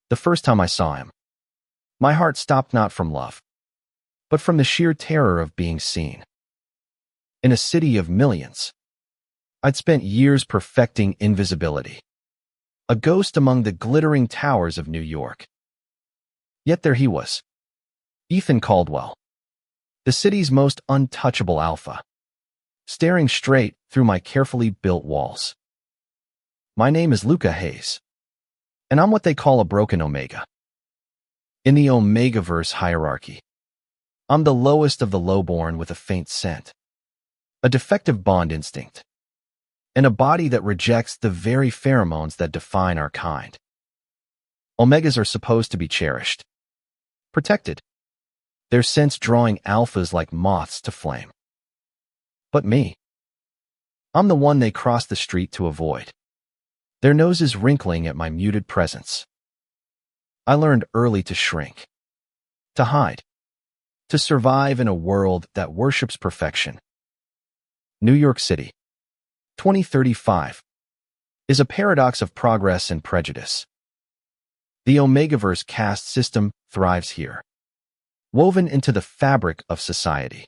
The first time I saw him, my heart stopped not from love, but from the sheer terror of being seen. In a city of millions, I'd spent years perfecting invisibility, a ghost among the glittering towers of New York. Yet there he was, Ethan Caldwell, the city's most untouchable alpha, staring straight through my carefully built walls. My name is Luca Hayes, and I'm what they call a broken omega. In the Omegaverse hierarchy, I'm the lowest of the lowborn with a faint scent, a defective bond instinct, and a body that rejects the very pheromones that define our kind. Omegas are supposed to be cherished, protected, their scents drawing alphas like moths to flame. But me, I'm the one they cross the street to avoid, their noses wrinkling at my muted presence. I learned early to shrink, to hide, to survive in a world that worships perfection. New York City, 2035, is a paradox of progress and prejudice. The Omegaverse caste system thrives here, woven into the fabric of society.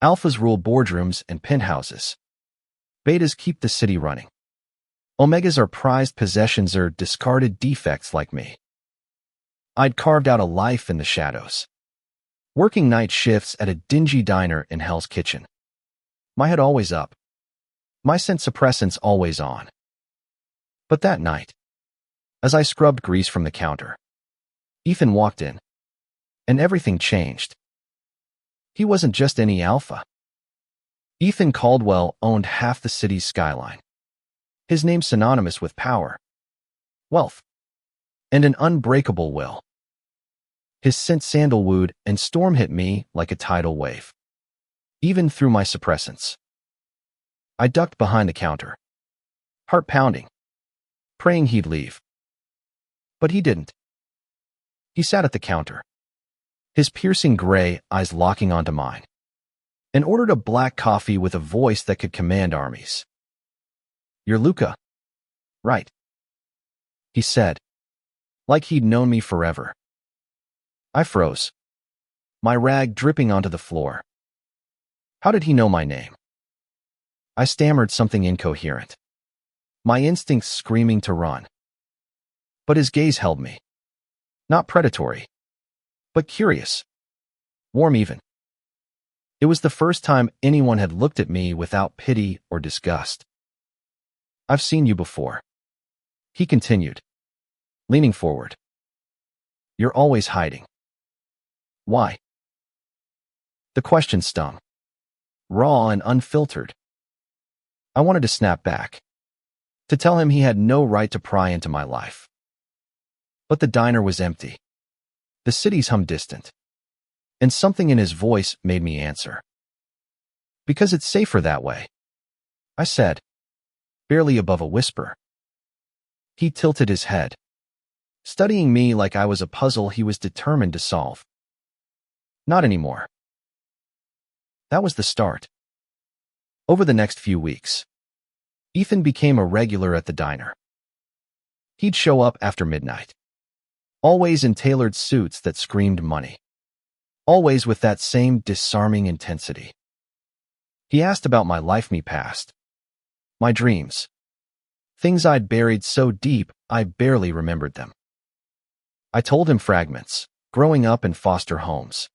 Alphas rule boardrooms and penthouses. Betas keep the city running. Omegas are prized possessions or discarded defects like me. I'd carved out a life in the shadows, working night shifts at a dingy diner in Hell's Kitchen. My head always up, my scent suppressants always on. But that night, as I scrubbed grease from the counter, Ethan walked in, and everything changed. He wasn't just any alpha. Ethan Caldwell owned half the city's skyline, his name synonymous with power, wealth, and an unbreakable will. His scent sandalwood and storm hit me like a tidal wave, even through my suppressants. I ducked behind the counter, heart pounding, praying he'd leave. But he didn't. He sat at the counter, his piercing gray eyes locking onto mine, and ordered a black coffee with a voice that could command armies. "You're Luca, right?" he said, like he'd known me forever. I froze, my rag dripping onto the floor. How did he know my name? I stammered something incoherent, my instincts screaming to run. But his gaze held me, not predatory, but curious, warm even. It was the first time anyone had looked at me without pity or disgust. "I've seen you before," he continued, leaning forward. "You're always hiding. Why?" The question stung, raw and unfiltered. I wanted to snap back, to tell him he had no right to pry into my life. But the diner was empty. The city's hum distant. And something in his voice made me answer. "Because it's safer that way," I said, barely above a whisper. He tilted his head, studying me like I was a puzzle he was determined to solve. "Not anymore." That was the start. Over the next few weeks, Ethan became a regular at the diner. He'd show up after midnight, always in tailored suits that screamed money, always with that same disarming intensity. He asked about my life me past, my dreams, things I'd buried so deep I barely remembered them. I told him fragments, growing up in foster homes,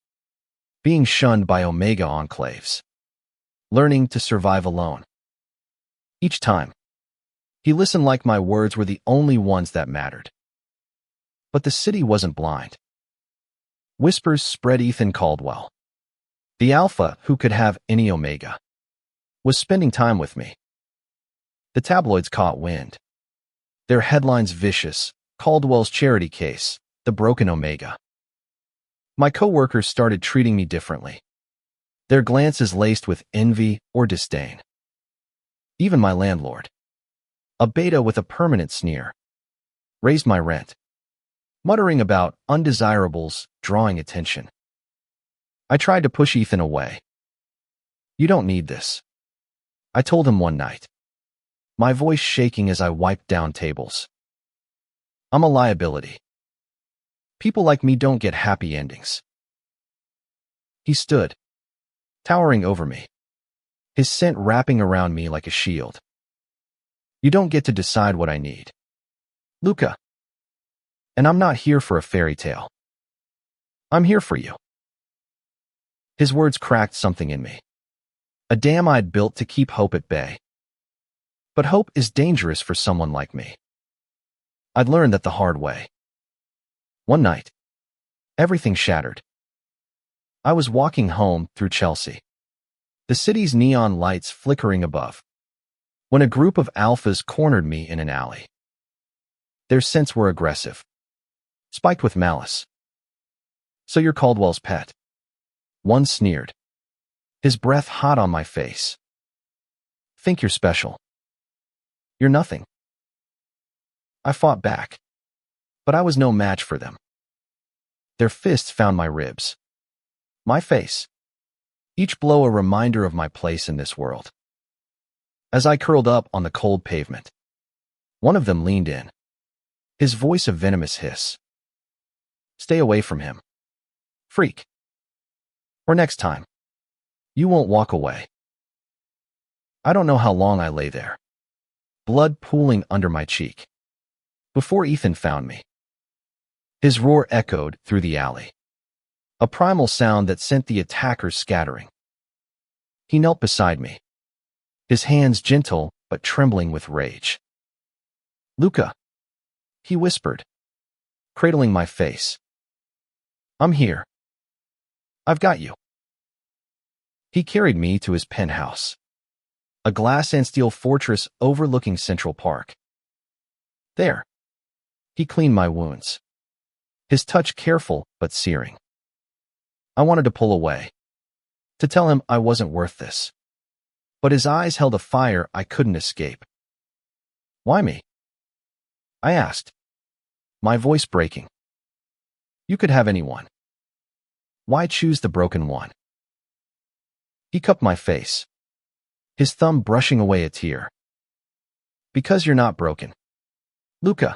being shunned by Omega enclaves, learning to survive alone. Each time, he listened like my words were the only ones that mattered. But the city wasn't blind. Whispers spread. Ethan Caldwell, the alpha who could have any Omega, was spending time with me. The tabloids caught wind, their headlines vicious: Caldwell's charity case, the broken Omega. My coworkers started treating me differently, their glances laced with envy or disdain. Even my landlord, a beta with a permanent sneer, raised my rent, muttering about undesirables drawing attention. I tried to push Ethan away. "You don't need this," I told him one night, my voice shaking as I wiped down tables. I'm a liability. People like me don't get happy endings. He stood, towering over me, his scent wrapping around me like a shield. You don't get to decide what I need, Luca. And I'm not here for a fairy tale. I'm here for you. His words cracked something in me, a dam I'd built to keep hope at bay. But hope is dangerous for someone like me. I'd learned that the hard way. One night, everything shattered. I was walking home through Chelsea, the city's neon lights flickering above, when a group of alphas cornered me in an alley. Their scents were aggressive, spiked with malice. So you're Caldwell's pet? One sneered, his breath hot on my face. Think you're special. You're nothing. I fought back, but I was no match for them. Their fists found my ribs, my face, each blow a reminder of my place in this world. As I curled up on the cold pavement, one of them leaned in, his voice a venomous hiss. Stay away from him, freak. Or next time, you won't walk away. I don't know how long I lay there, blood pooling under my cheek, before Ethan found me. His roar echoed through the alley, a primal sound that sent the attackers scattering. He knelt beside me, his hands gentle but trembling with rage. Luca, he whispered, cradling my face. I'm here. I've got you. He carried me to his penthouse, a glass and steel fortress overlooking Central Park. There, he cleaned my wounds, his touch careful but searing. I wanted to pull away, to tell him I wasn't worth this. But his eyes held a fire I couldn't escape. Why me? I asked, my voice breaking. You could have anyone. Why choose the broken one? He cupped my face, his thumb brushing away a tear. Because you're not broken, Luca.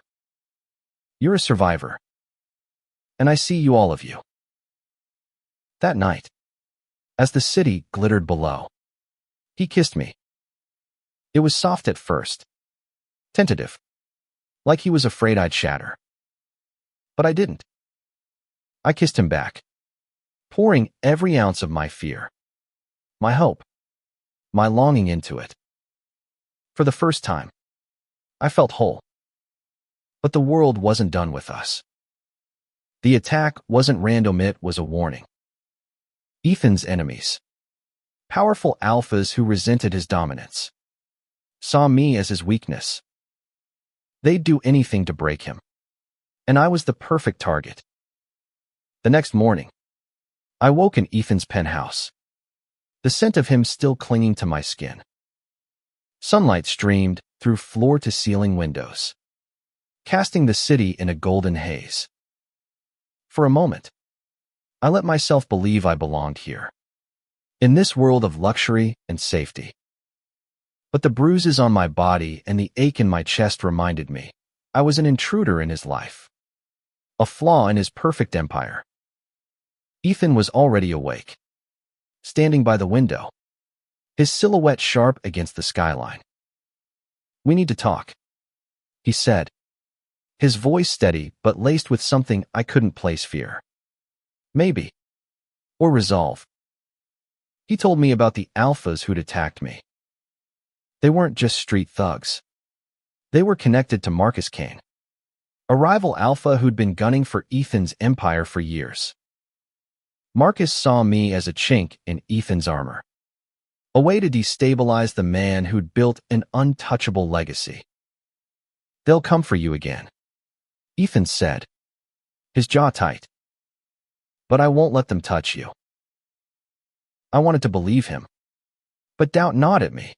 You're a survivor. And I see you, all of you. That night, as the city glittered below, he kissed me. It was soft at first, tentative, like he was afraid I'd shatter. But I didn't. I kissed him back, pouring every ounce of my fear, my hope, my longing into it. For the first time, I felt whole. But the world wasn't done with us. The attack wasn't random, it was a warning. Ethan's enemies, powerful alphas who resented his dominance, saw me as his weakness. They'd do anything to break him, and I was the perfect target. The next morning, I woke in Ethan's penthouse, the scent of him still clinging to my skin. Sunlight streamed through floor-to-ceiling windows, casting the city in a golden haze. For a moment, I let myself believe I belonged here, in this world of luxury and safety. But the bruises on my body and the ache in my chest reminded me I was an intruder in his life, a flaw in his perfect empire. Ethan was already awake, standing by the window, his silhouette sharp against the skyline. We need to talk, he said, his voice steady but laced with something I couldn't place: fear. Maybe. Or resolve. He told me about the alphas who'd attacked me. They weren't just street thugs. They were connected to Marcus Kane, a rival alpha who'd been gunning for Ethan's empire for years. Marcus saw me as a chink in Ethan's armor, a way to destabilize the man who'd built an untouchable legacy. They'll come for you again, Ethan said, his jaw tight. But I won't let them touch you. I wanted to believe him, but doubt gnawed at me.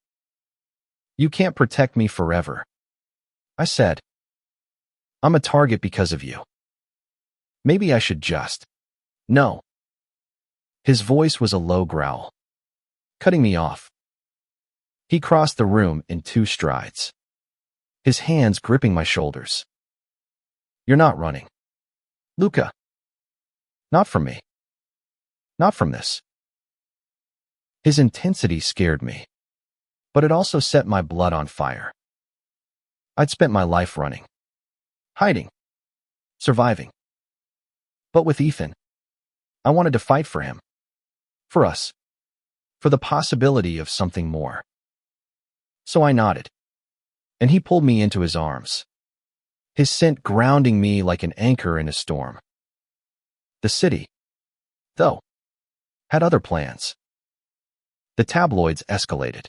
You can't protect me forever, I said. I'm a target because of you. Maybe I should just. No. His voice was a low growl, cutting me off. He crossed the room in 2 strides, his hands gripping my shoulders. You're not running. Luca. Not from me. Not from this. His intensity scared me, but it also set my blood on fire. I'd spent my life running, hiding, surviving. But with Ethan, I wanted to fight for him, for us, for the possibility of something more. So I nodded, and he pulled me into his arms, his scent grounding me like an anchor in a storm. The city, though, had other plans. The tabloids escalated,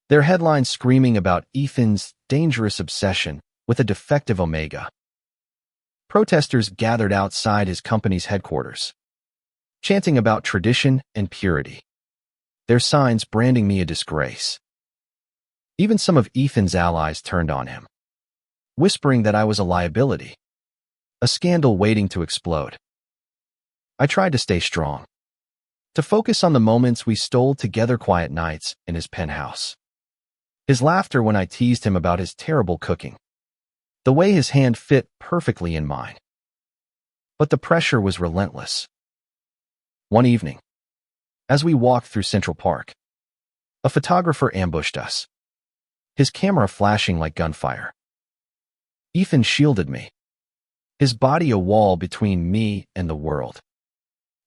their headlines screaming about Ethan's dangerous obsession with a defective Omega. Protesters gathered outside his company's headquarters, chanting about tradition and purity, their signs branding me a disgrace. Even some of Ethan's allies turned on him, whispering that I was a liability, a scandal waiting to explode. I tried to stay strong, to focus on the moments we stole together, quiet nights in his penthouse. His laughter when I teased him about his terrible cooking, the way his hand fit perfectly in mine. But the pressure was relentless. One evening, as we walked through Central Park, a photographer ambushed us, his camera flashing like gunfire. Ethan shielded me, his body a wall between me and the world.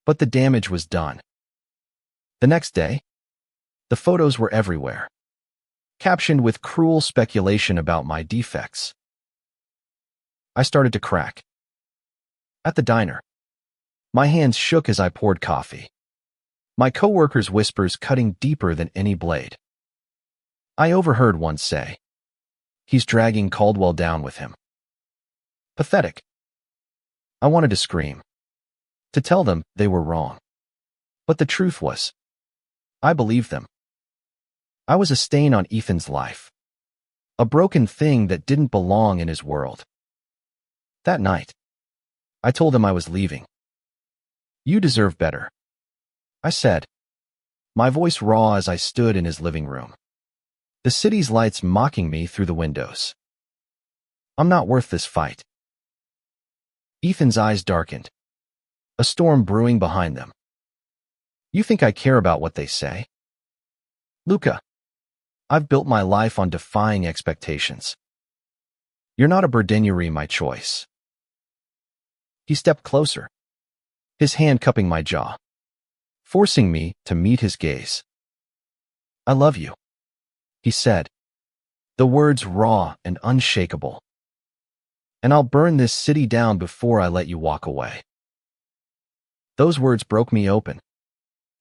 But the damage was done. The next day, the photos were everywhere, captioned with cruel speculation about my defects. I started to crack. At the diner, my hands shook as I poured coffee, my coworkers' whispers cutting deeper than any blade. I overheard one say, "He's dragging Caldwell down with him." Pathetic. I wanted to scream, to tell them they were wrong. But the truth was, I believed them. I was a stain on Ethan's life, a broken thing that didn't belong in his world. That night, I told him I was leaving. "You deserve better," I said, my voice raw as I stood in his living room, the city's lights mocking me through the windows. "I'm not worth this fight." Ethan's eyes darkened, a storm brewing behind them. "You think I care about what they say?" "Luca, I've built my life on defying expectations. You're not a Berdenieri, my choice." He stepped closer, his hand cupping my jaw, forcing me to meet his gaze. "I love you," he said, the words raw and unshakable. "And I'll burn this city down before I let you walk away." Those words broke me open,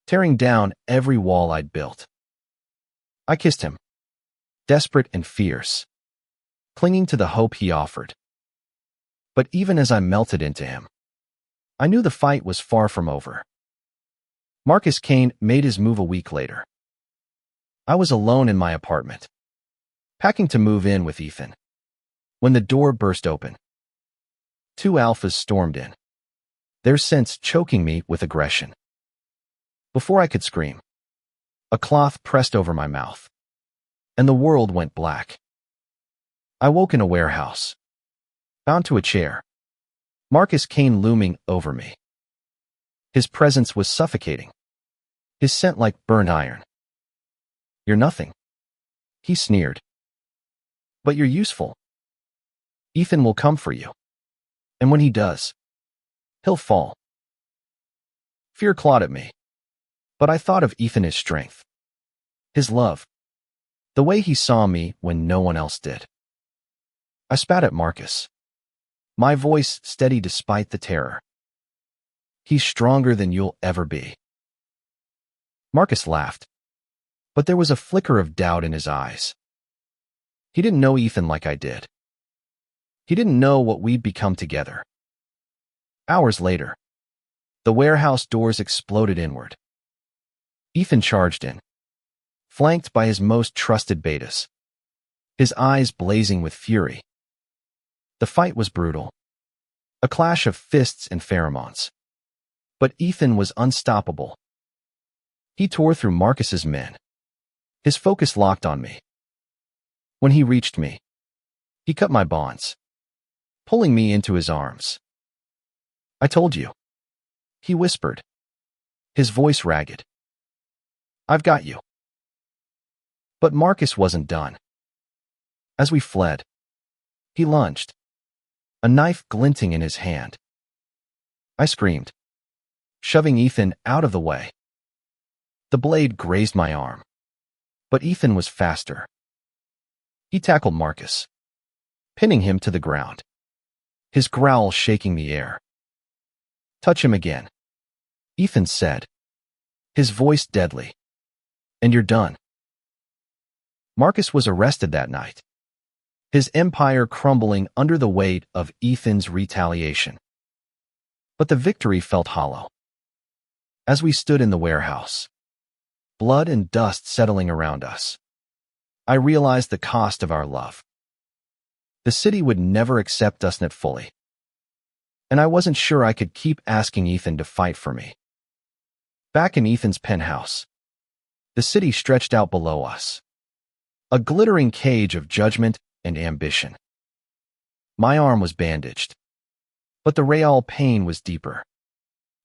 tearing down every wall I'd built. I kissed him, desperate and fierce, clinging to the hope he offered. But even as I melted into him, I knew the fight was far from over. Marcus Kane made his move a week later. I was alone in my apartment, packing to move in with Ethan, when the door burst open. Two alphas stormed in, their scents choking me with aggression. Before I could scream, a cloth pressed over my mouth, and the world went black. I woke in a warehouse, bound to a chair, Marcus Kane looming over me. His presence was suffocating, his scent like burnt iron. "You're nothing," he sneered. "But you're useful. Ethan will come for you. And when he does, he'll fall." Fear clawed at me, but I thought of Ethan as strength, his love, the way he saw me when no one else did. I spat at Marcus, my voice steady despite the terror. "He's stronger than you'll ever be." Marcus laughed, but there was a flicker of doubt in his eyes. He didn't know Ethan like I did. He didn't know what we'd become together. Hours later, the warehouse doors exploded inward. Ethan charged in, flanked by his most trusted betas, his eyes blazing with fury. The fight was brutal, a clash of fists and pheromones. But Ethan was unstoppable. He tore through Marcus's men, his focus locked on me. When he reached me, he cut my bonds, pulling me into his arms. "I told you," he whispered, his voice ragged. "I've got you." But Marcus wasn't done. As we fled, he lunged, a knife glinting in his hand. I screamed, shoving Ethan out of the way. The blade grazed my arm, but Ethan was faster. He tackled Marcus, pinning him to the ground, his growl shaking the air. "Touch him again," Ethan said, his voice deadly, "and you're done." Marcus was arrested that night, his empire crumbling under the weight of Ethan's retaliation. But the victory felt hollow. As we stood in the warehouse, blood and dust settling around us, I realized the cost of our love. The city would never accept us net fully, and I wasn't sure I could keep asking Ethan to fight for me. Back in Ethan's penthouse, the city stretched out below us, a glittering cage of judgment and ambition. My arm was bandaged, but the real pain was deeper,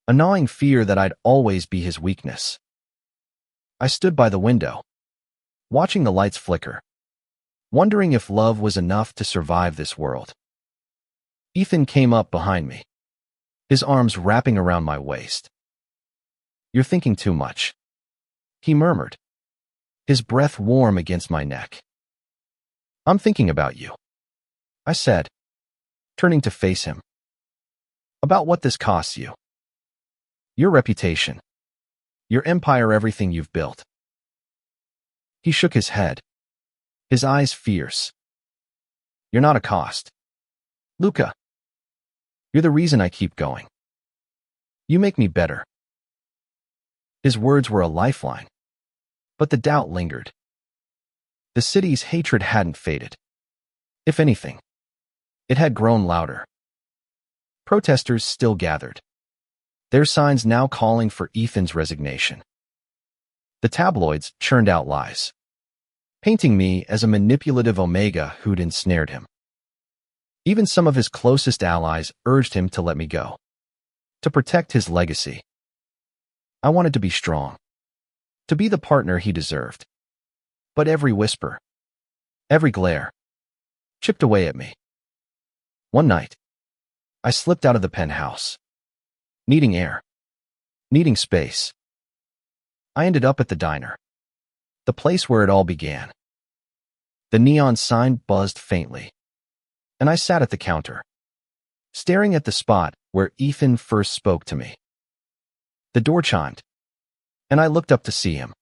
a gnawing fear that I'd always be his weakness. I stood by the window, watching the lights flicker, wondering if love was enough to survive this world. Ethan came up behind me, his arms wrapping around my waist. "You're thinking too much," he murmured, his breath warm against my neck. "I'm thinking about you," I said, turning to face him. "About what this costs you. Your reputation, your empire, everything you've built." He shook his head, his eyes fierce. "You're not a cost, Luca. You're the reason I keep going. You make me better." His words were a lifeline, but the doubt lingered. The city's hatred hadn't faded. If anything, it had grown louder. Protesters still gathered, their signs now calling for Ethan's resignation. The tabloids churned out lies, painting me as a manipulative omega who'd ensnared him. Even some of his closest allies urged him to let me go, to protect his legacy. I wanted to be strong, to be the partner he deserved. But every whisper, every glare, chipped away at me. One night, I slipped out of the penthouse, needing air, needing space. I ended up at the diner, the place where it all began. The neon sign buzzed faintly, and I sat at the counter, staring at the spot where Ethan first spoke to me. The door chimed, and I looked up to see him.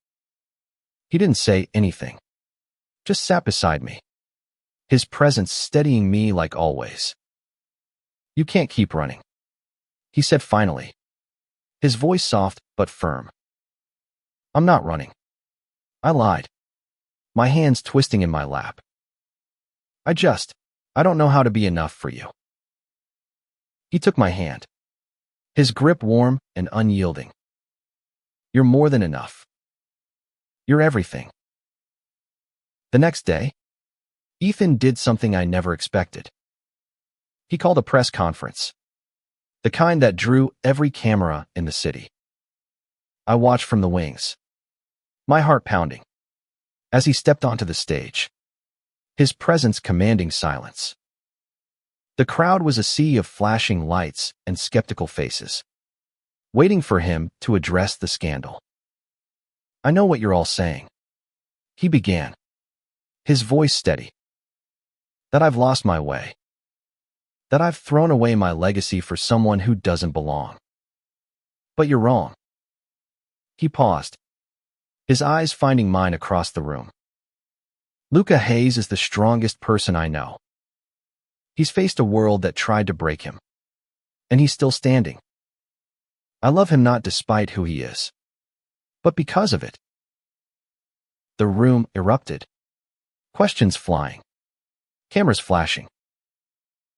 He didn't say anything, just sat beside me, his presence steadying me like always. "You can't keep running," he said finally, his voice soft but firm. "I'm not running." I lied, my hands twisting in my lap. I don't know how to be enough for you." He took my hand, his grip warm and unyielding. "You're more than enough. You're everything." The next day, Ethan did something I never expected. He called a press conference, the kind that drew every camera in the city. I watched from the wings, my heart pounding, as he stepped onto the stage, his presence commanding silence. The crowd was a sea of flashing lights and skeptical faces, waiting for him to address the scandal. "I know what you're all saying," he began, his voice steady. "That I've lost my way. That I've thrown away my legacy for someone who doesn't belong. But you're wrong." He paused, his eyes finding mine across the room. "Luca Hayes is the strongest person I know. He's faced a world that tried to break him, and he's still standing. I love him not despite who he is, but because of it." The room erupted, questions flying, cameras flashing.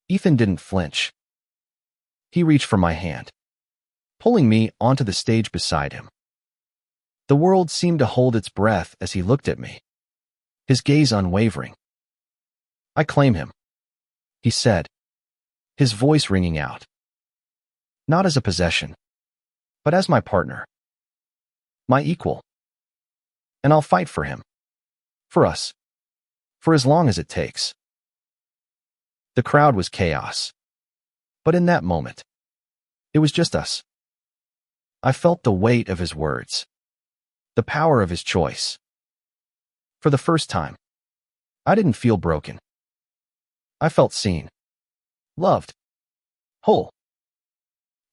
Ethan didn't flinch. He reached for my hand, pulling me onto the stage beside him. The world seemed to hold its breath as he looked at me, his gaze unwavering. "I claim him," he said, his voice ringing out. Not as a possession, but as my partner. My equal. And I'll fight for him. For us. For as long as it takes. The crowd was chaos. But in that moment, it was just us. I felt the weight of his words. The power of his choice. For the first time, I didn't feel broken. I felt seen. Loved. Whole.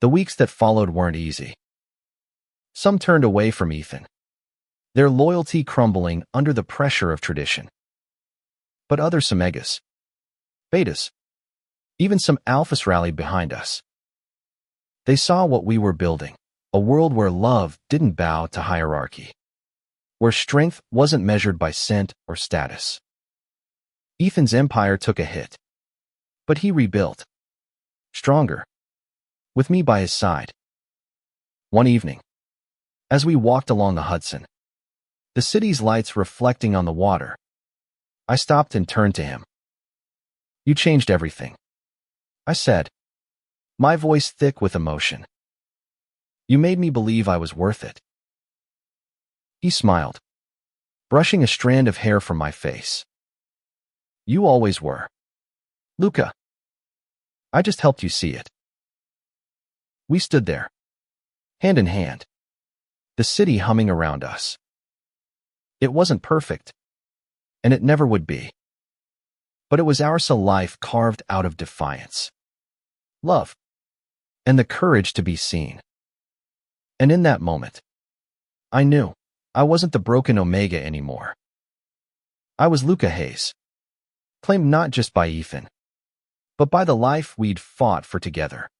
The weeks that followed weren't easy. Some turned away from Ethan, their loyalty crumbling under the pressure of tradition. But others, some megas, betas, even some alphas rallied behind us. They saw what we were building, a world where love didn't bow to hierarchy, where strength wasn't measured by scent or status. Ethan's empire took a hit, but he rebuilt, stronger, with me by his side. One evening, as we walked along the Hudson, the city's lights reflecting on the water, I stopped and turned to him. "You changed everything," I said, my voice thick with emotion. "You made me believe I was worth it." He smiled, brushing a strand of hair from my face. "You always were, Luca. I just helped you see it." We stood there, hand in hand, the city humming around us. It wasn't perfect, and it never would be. But it was ours, a life carved out of defiance, love, and the courage to be seen. And in that moment, I knew I wasn't the broken Omega anymore. I was Luca Hayes, claimed not just by Ethan, but by the life we'd fought for together.